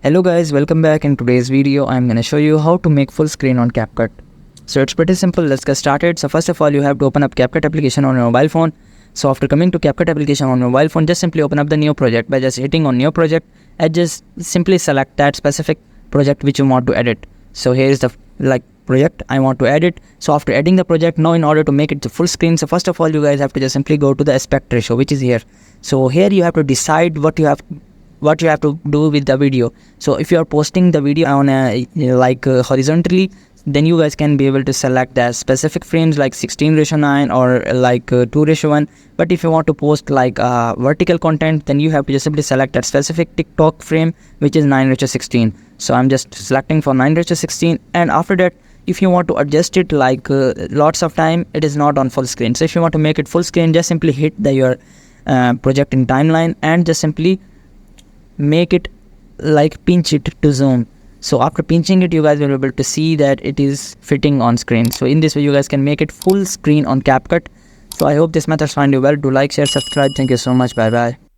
Hello guys, welcome back. In today's video I'm going to show you how to make full screen on CapCut. So it's pretty simple. Let's get started. So first of all, you have to open up CapCut application on your mobile phone. So after coming to CapCut application on your mobile phone, just simply open up the new project by just hitting on new project and just simply select that specific project which you want to edit. So here is the project I want to edit. So after adding the project, now in order to make it to full screen, so first of all you guys have to just simply go to the aspect ratio, which is here. So here you have to decide what you have to do with the video. So if you are posting the video on horizontally, then you guys can be able to select the specific frames like 16:9 or 2:1. But if you want to post vertical content, then you have to just simply select that specific TikTok frame, which is 9:16. So I'm just selecting for 9:16, and after that, if you want to adjust it lots of time, it is not on full screen. So if you want to make it full screen, just simply hit your project in timeline and just simply make it pinch it to zoom. So after pinching it, you guys will be able to see that it is fitting on screen. So in this way you guys can make it full screen on CapCut. So I hope this method find you well. Do like, share, subscribe. Thank you so much. Bye bye.